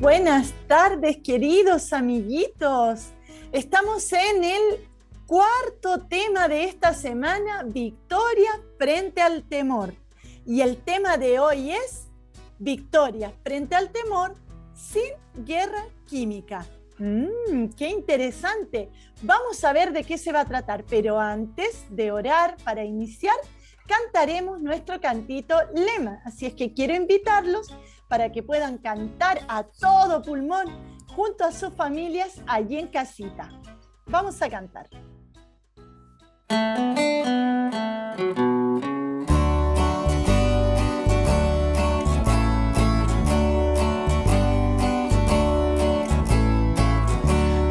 buenas tardes, queridos amiguitos. Estamos en el cuarto tema de esta semana, victoria frente al temor. Y el tema de hoy es victoria frente al temor sin guerra química. ¡Qué interesante! Vamos a ver de qué se va a tratar, pero antes de orar para iniciar, cantaremos nuestro cantito lema. Así es que quiero invitarlos para que puedan cantar a todo pulmón junto a sus familias allí en casita. Vamos a cantar.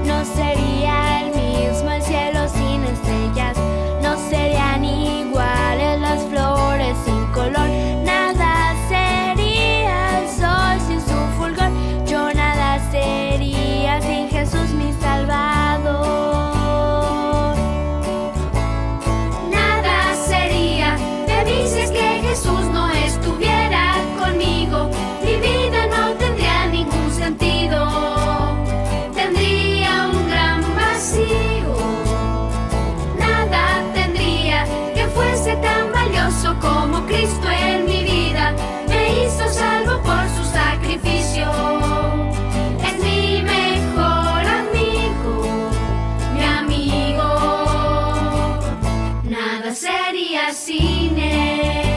No sería el mismo el cielo sin estrellas, no serían iguales las flores sin color. Nada sería el sol sin su fulgor, yo nada sería sin Jesús mi Salvador. Nada sería de mí si es que Jesús no estuviera conmigo, mi vida no tendría ningún sentido. Tendría un gran vacío, nada tendría que fuese tan valioso como Cristo en mi vida me hizo salvo por su sacrificio. Es mi mejor amigo, mi amigo, nada sería sin él.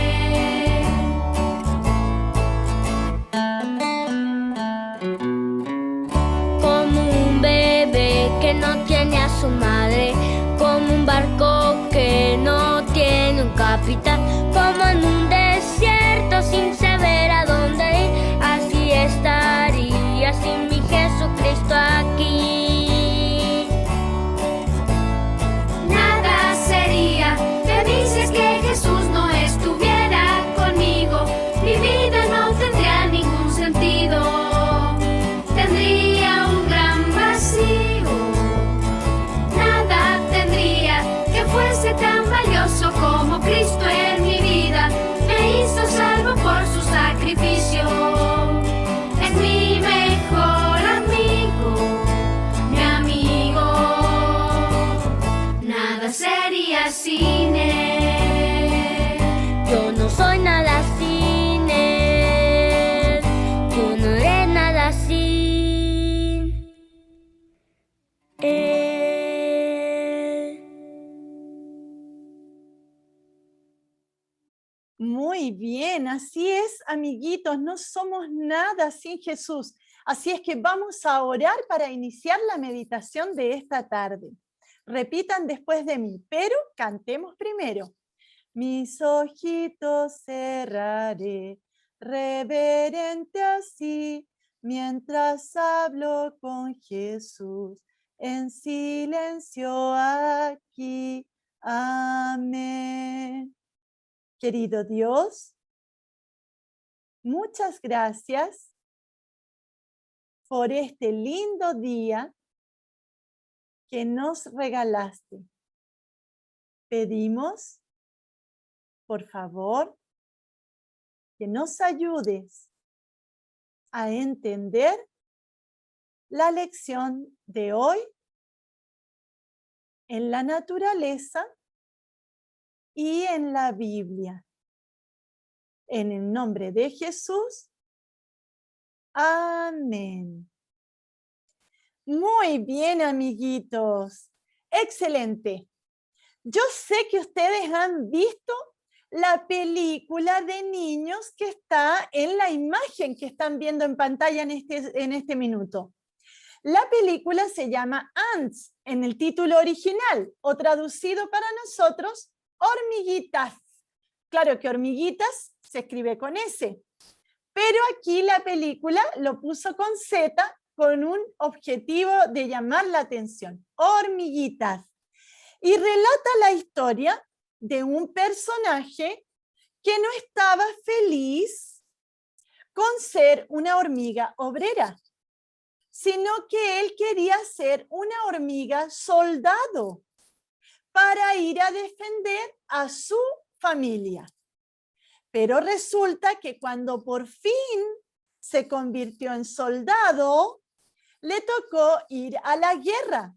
Como un bebé que no tiene a su madre, como un barco que no tiene un capitán, como en un desierto sin saber a dónde ir, así estaría sin mi Jesucristo aquí. Nada sería de mí si es que Jesús no estuviera conmigo, mi vida no tendría ningún sentido. Tendría un gran vacío, nada tendría que fuese tan valioso como Cristo en mi vida me hizo salvo por su sacrificio. Es mi mejor amigo, mi amigo, nada sería sin él. Yo no soy nada sin él, yo no haré nada sin él. Muy bien, así es, amiguitos, no somos nada sin Jesús. Así es que vamos a orar para iniciar la meditación de esta tarde. Repitan después de mí, pero cantemos primero. Mis ojitos cerraré, reverente así, mientras hablo con Jesús, en silencio aquí. Amén. Querido Dios, muchas gracias por este lindo día que nos regalaste. Pedimos, por favor, que nos ayudes a entender la lección de hoy en la naturaleza y en la Biblia. En el nombre de Jesús. Amén. Muy bien, amiguitos. Excelente. Yo sé que ustedes han visto la película de niños que está en la imagen que están viendo en pantalla en este minuto. La película se llama Ants en el título original, o traducido para nosotros, hormiguitas. Claro que hormiguitas se escribe con S, pero aquí la película lo puso con Z con un objetivo de llamar la atención. Hormiguitas. Y relata la historia de un personaje que no estaba feliz con ser una hormiga obrera, sino que él quería ser una hormiga soldado para ir a defender a su familia. Pero resulta que cuando por fin se convirtió en soldado, le tocó ir a la guerra.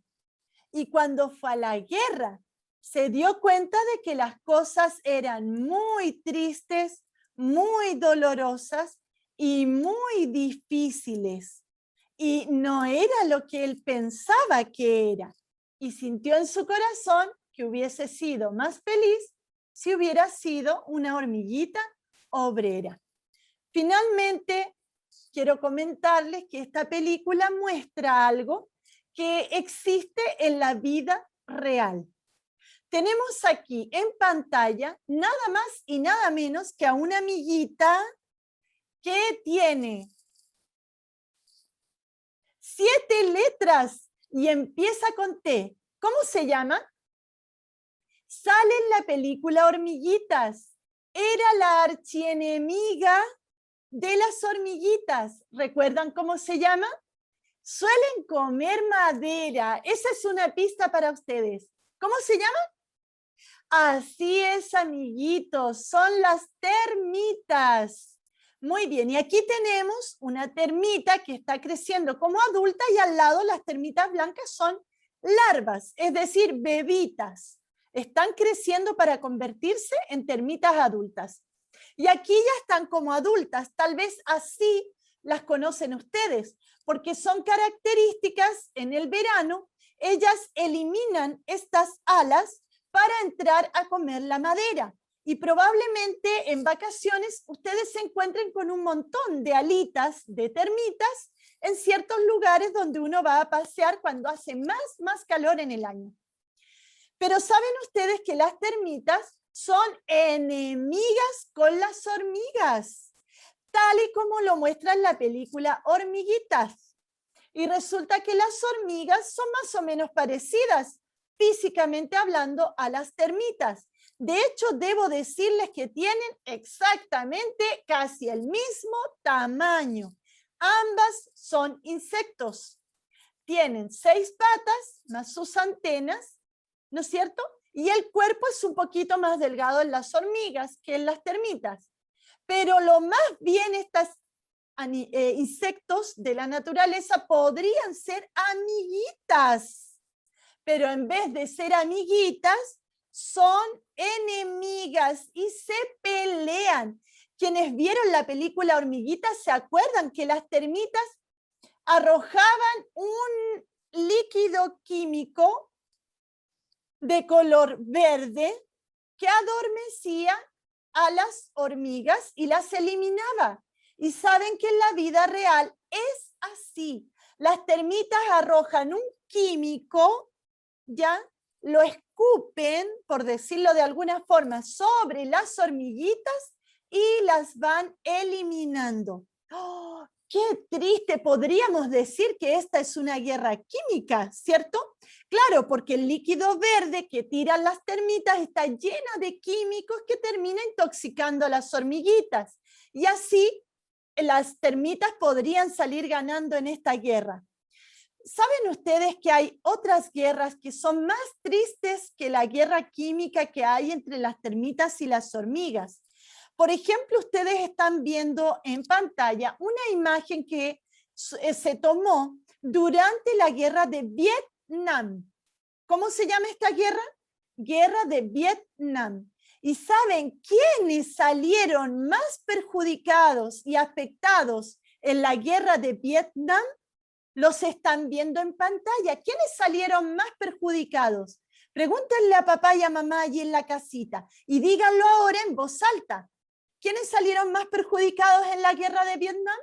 Y cuando fue a la guerra, se dio cuenta de que las cosas eran muy tristes, muy dolorosas y muy difíciles. Y no era lo que él pensaba que era. Y sintió en su corazón que hubiese sido más feliz si hubiera sido una hormiguita obrera. Finalmente, quiero comentarles que esta película muestra algo que existe en la vida real. Tenemos aquí en pantalla nada más y nada menos que a una amiguita que tiene 7 letras y empieza con T. ¿Cómo se llama? Sale en la película Hormiguitas. Era la archienemiga de las hormiguitas. ¿Recuerdan cómo se llama? Suelen comer madera. Esa es una pista para ustedes. ¿Cómo se llama? Así es, amiguitos, son las termitas. Muy bien, y aquí tenemos una termita que está creciendo como adulta y al lado las termitas blancas son larvas, es decir, bebitas. Están creciendo para convertirse en termitas adultas. Y aquí ya están como adultas, tal vez así las conocen ustedes, porque son características en el verano, ellas eliminan estas alas para entrar a comer la madera. Y probablemente en vacaciones ustedes se encuentren con un montón de alitas de termitas en ciertos lugares donde uno va a pasear cuando hace más calor en el año. Pero ¿saben ustedes que las termitas son enemigas con las hormigas? Tal y como lo muestra en la película Hormiguitas. Y resulta que las hormigas son más o menos parecidas, físicamente hablando, a las termitas. De hecho, debo decirles que tienen exactamente casi el mismo tamaño. Ambas son insectos. Tienen 6 patas más sus antenas, ¿no es cierto? Y el cuerpo es un poquito más delgado en las hormigas que en las termitas. Pero lo más bien estos insectos de la naturaleza podrían ser amiguitas. Pero en vez de ser amiguitas, son enemigas y se pelean. Quienes vieron la película Hormiguitas se acuerdan que las termitas arrojaban un líquido químico de color verde que adormecía a las hormigas y las eliminaba. Y saben que en la vida real es así. Las termitas arrojan un químico, ya lo escupen, por decirlo de alguna forma, sobre las hormiguitas y las van eliminando. ¡Oh, qué triste! Podríamos decir que esta es una guerra química, ¿cierto? Claro, porque el líquido verde que tiran las termitas está lleno de químicos que terminan intoxicando a las hormiguitas. Y así las termitas podrían salir ganando en esta guerra. ¿Saben ustedes que hay otras guerras que son más tristes que la guerra química que hay entre las termitas y las hormigas? Por ejemplo, ustedes están viendo en pantalla una imagen que se tomó durante la guerra de Vietnam. ¿Cómo se llama esta guerra? Guerra de Vietnam. ¿Y saben quiénes salieron más perjudicados y afectados en la guerra de Vietnam? Los están viendo en pantalla. ¿Quiénes salieron más perjudicados? Pregúntenle a papá y a mamá allí en la casita y díganlo ahora en voz alta. ¿Quiénes salieron más perjudicados en la guerra de Vietnam?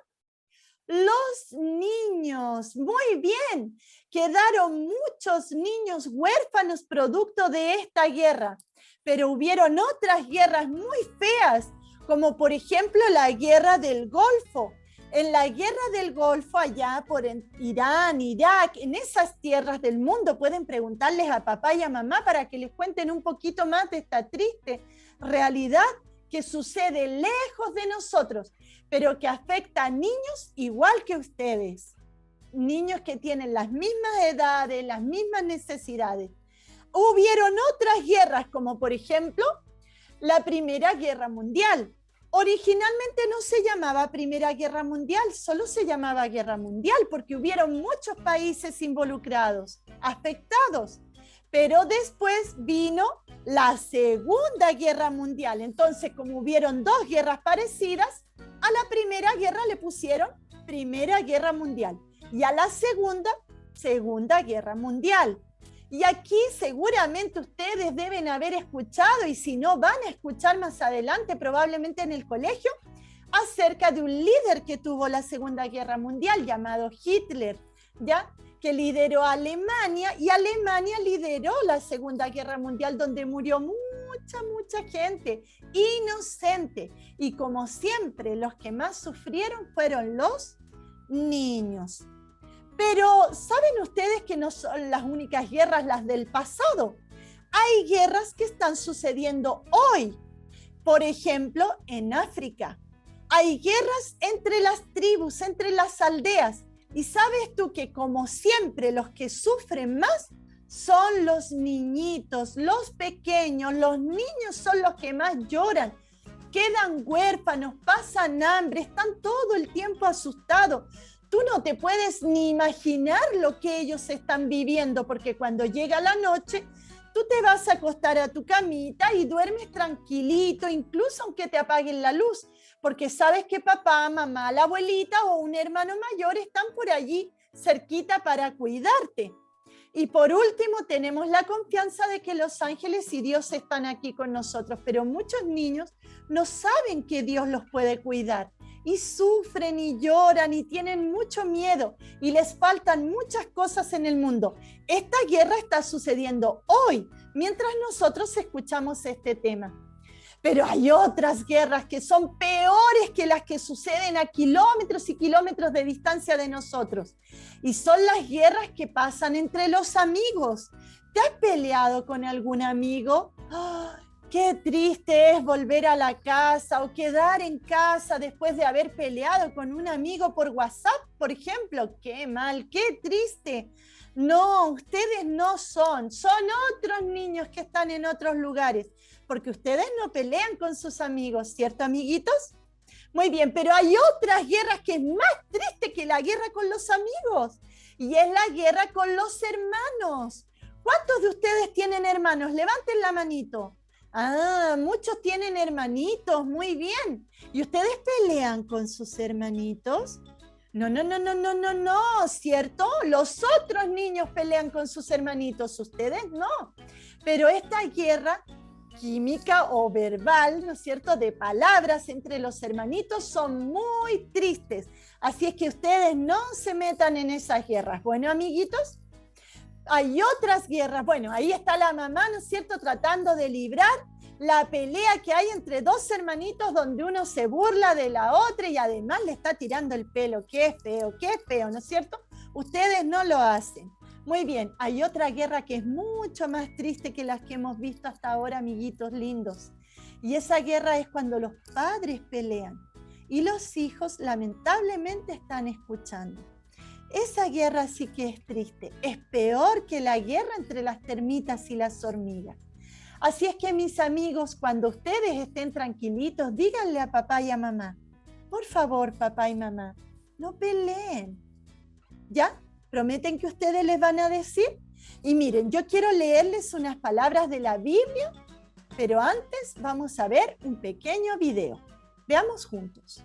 Los niños. Muy bien. Quedaron muchos niños huérfanos producto de esta guerra. Pero hubieron otras guerras muy feas, como por ejemplo la guerra del Golfo. En la guerra del Golfo, allá por Irán, Irak, en esas tierras del mundo, pueden preguntarles a papá y a mamá para que les cuenten un poquito más de esta triste realidad que sucede lejos de nosotros, pero que afecta a niños igual que ustedes. Niños que tienen las mismas edades, las mismas necesidades. Hubieron otras guerras, como por ejemplo, la Primera Guerra Mundial. Originalmente no se llamaba Primera Guerra Mundial, solo se llamaba Guerra Mundial porque hubieron muchos países involucrados, afectados. Pero después vino la Segunda Guerra Mundial. Entonces, como hubieron dos guerras parecidas, a la Primera Guerra le pusieron Primera Guerra Mundial y a la Segunda, Segunda Guerra Mundial. Y aquí seguramente ustedes deben haber escuchado, y si no van a escuchar más adelante, probablemente en el colegio, acerca de un líder que tuvo la Segunda Guerra Mundial llamado Hitler, ¿ya? Que lideró a Alemania, y Alemania lideró la Segunda Guerra Mundial, donde murió mucha gente inocente. Y como siempre, los que más sufrieron fueron los niños. Pero ¿saben ustedes que no son las únicas guerras las del pasado? Hay guerras que están sucediendo hoy. Por ejemplo, en África. Hay guerras entre las tribus, entre las aldeas. Y sabes tú que como siempre los que sufren más son los niñitos, los pequeños. Los niños son los que más lloran. Quedan huérfanos, pasan hambre, están todo el tiempo asustados. Tú no te puedes ni imaginar lo que ellos están viviendo, porque cuando llega la noche, tú te vas a acostar a tu camita y duermes tranquilito, incluso aunque te apaguen la luz, porque sabes que papá, mamá, la abuelita o un hermano mayor están por allí cerquita para cuidarte. Y por último, tenemos la confianza de que los ángeles y Dios están aquí con nosotros, pero muchos niños no saben que Dios los puede cuidar. Y sufren y lloran y tienen mucho miedo y les faltan muchas cosas en el mundo. Esta guerra está sucediendo hoy, mientras nosotros escuchamos este tema. Pero hay otras guerras que son peores que las que suceden a kilómetros y kilómetros de distancia de nosotros. Y son las guerras que pasan entre los amigos. ¿Te has peleado con algún amigo? ¡Oh! Qué triste es volver a la casa o quedar en casa después de haber peleado con un amigo por WhatsApp, por ejemplo. Qué mal, qué triste. No, ustedes no son otros niños que están en otros lugares, porque ustedes no pelean con sus amigos, ¿cierto, amiguitos? Muy bien, pero hay otras guerras que es más triste que la guerra con los amigos, y es la guerra con los hermanos. ¿Cuántos de ustedes tienen hermanos? Levanten la manito. Ah, muchos tienen hermanitos, muy bien. ¿Y ustedes pelean con sus hermanitos? No, ¿cierto? Los otros niños pelean con sus hermanitos, ustedes no. Pero esta guerra química o verbal, ¿no es cierto?, de palabras entre los hermanitos son muy tristes. Así es que ustedes no se metan en esas guerras. Bueno, amiguitos, hay otras guerras. Bueno, ahí está la mamá, ¿no es cierto?, tratando de librar la pelea que hay entre dos hermanitos donde uno se burla de la otra y además le está tirando el pelo. Qué feo, ¿no es cierto? Ustedes no lo hacen. Muy bien, hay otra guerra que es mucho más triste que las que hemos visto hasta ahora, amiguitos lindos. Y esa guerra es cuando los padres pelean y los hijos lamentablemente están escuchando. Esa guerra sí que es triste, es peor que la guerra entre las termitas y las hormigas. Así es que, mis amigos, cuando ustedes estén tranquilitos, díganle a papá y a mamá, por favor, papá y mamá, no peleen. ¿Ya? ¿Prometen que ustedes les van a decir? Y miren, yo quiero leerles unas palabras de la Biblia, pero antes vamos a ver un pequeño video. Veamos juntos.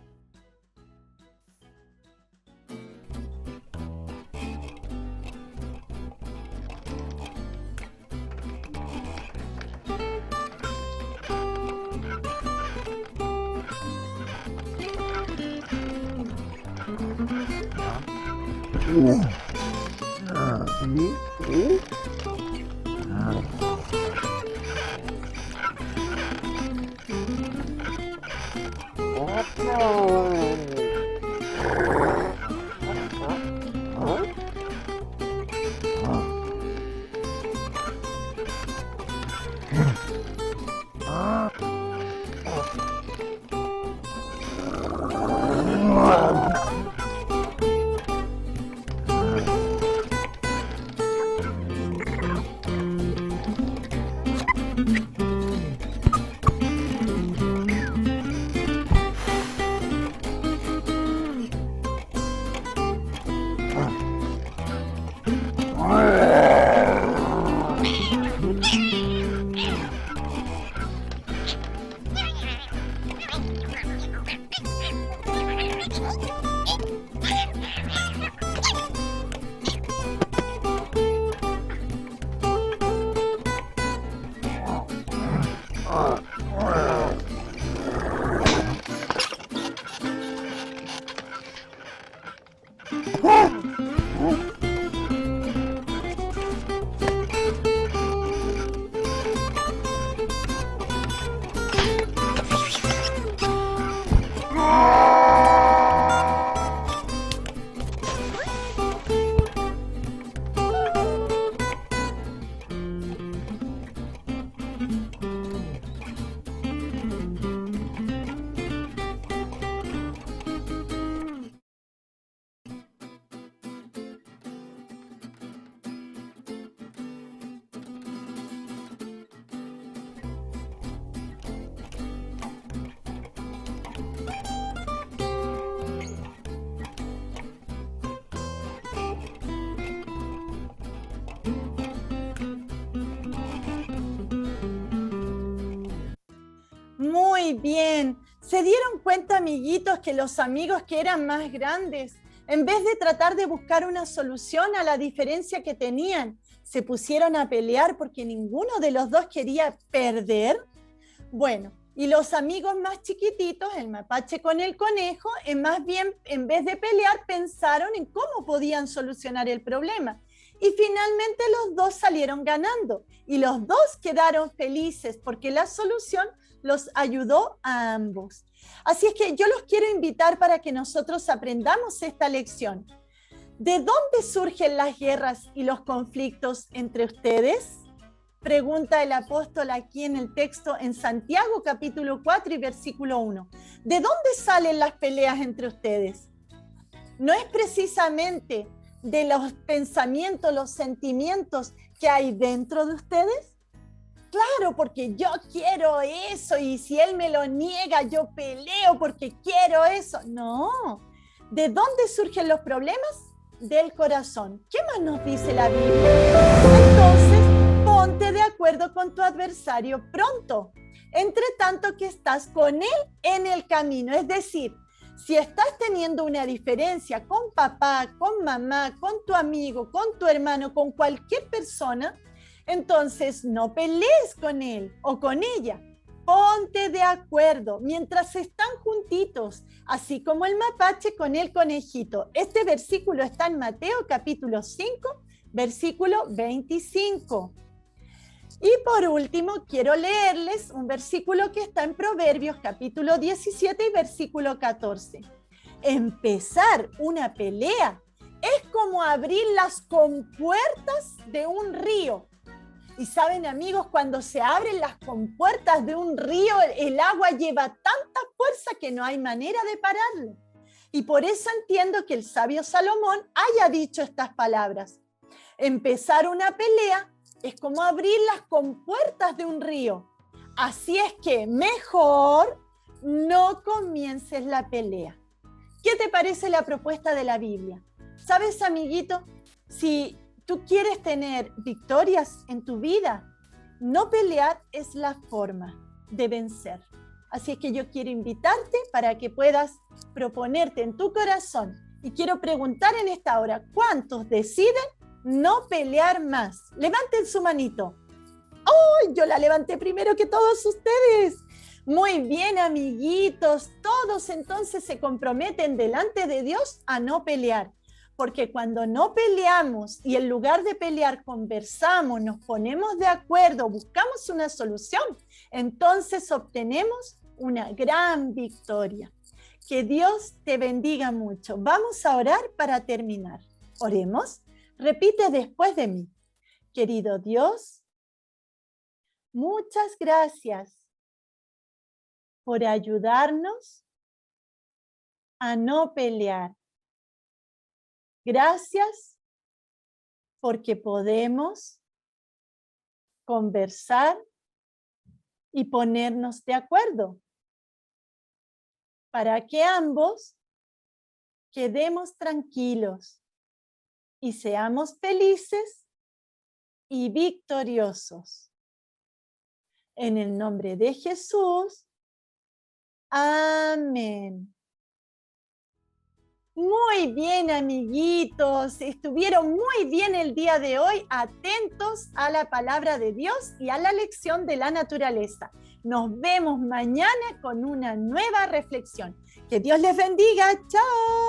Muy bien. ¿Se dieron cuenta, amiguitos, que los amigos que eran más grandes, en vez de tratar de buscar una solución a la diferencia que tenían, se pusieron a pelear porque ninguno de los dos quería perder? Bueno, y los amigos más chiquititos, el mapache con el conejo, más bien, en vez de pelear, pensaron en cómo podían solucionar el problema. Y finalmente los dos salieron ganando y los dos quedaron felices porque la solución los ayudó a ambos. Así es que yo los quiero invitar para que nosotros aprendamos esta lección. ¿De dónde surgen las guerras y los conflictos entre ustedes? Pregunta el apóstol aquí en el texto en Santiago capítulo 4 y versículo 1. ¿De dónde salen las peleas entre ustedes? ¿No es precisamente de los pensamientos, los sentimientos que hay dentro de ustedes? Claro, porque yo quiero eso y si él me lo niega, yo peleo porque quiero eso. No. ¿De dónde surgen los problemas? Del corazón. ¿Qué más nos dice la Biblia? Entonces, ponte de acuerdo con tu adversario pronto, entre tanto que estás con él en el camino. Es decir, si estás teniendo una diferencia con papá, con mamá, con tu amigo, con tu hermano, con cualquier persona, entonces no pelees con él o con ella. Ponte de acuerdo mientras están juntitos, así como el mapache con el conejito. Este versículo está en Mateo capítulo 5, versículo 25. Y por último, quiero leerles un versículo que está en Proverbios capítulo 17 y versículo 14. Empezar una pelea es como abrir las compuertas de un río. Y saben, amigos, cuando se abren las compuertas de un río, el agua lleva tanta fuerza que no hay manera de pararlo. Y por eso entiendo que el sabio Salomón haya dicho estas palabras. Empezar una pelea es como abrir las compuertas de un río. Así es que mejor no comiences la pelea. ¿Qué te parece la propuesta de la Biblia? ¿Sabes, amiguito? Si tú quieres tener victorias en tu vida, no pelear es la forma de vencer. Así es que yo quiero invitarte para que puedas proponerte en tu corazón. Y quiero preguntar en esta hora, ¿cuántos deciden no pelear más? Levanten su manito. ¡Oh! Yo la levanté primero que todos ustedes. Muy bien, amiguitos. Todos entonces se comprometen delante de Dios a no pelear. Porque cuando no peleamos y en lugar de pelear conversamos, nos ponemos de acuerdo, buscamos una solución, entonces obtenemos una gran victoria. Que Dios te bendiga mucho. Vamos a orar para terminar. Oremos. Repite después de mí. Querido Dios, muchas gracias por ayudarnos a no pelear. Gracias porque podemos conversar y ponernos de acuerdo para que ambos quedemos tranquilos y seamos felices y victoriosos. En el nombre de Jesús. Amén. Muy bien, amiguitos, estuvieron muy bien el día de hoy, atentos a la palabra de Dios y a la lección de la naturaleza. Nos vemos mañana con una nueva reflexión. Que Dios les bendiga. ¡Chao!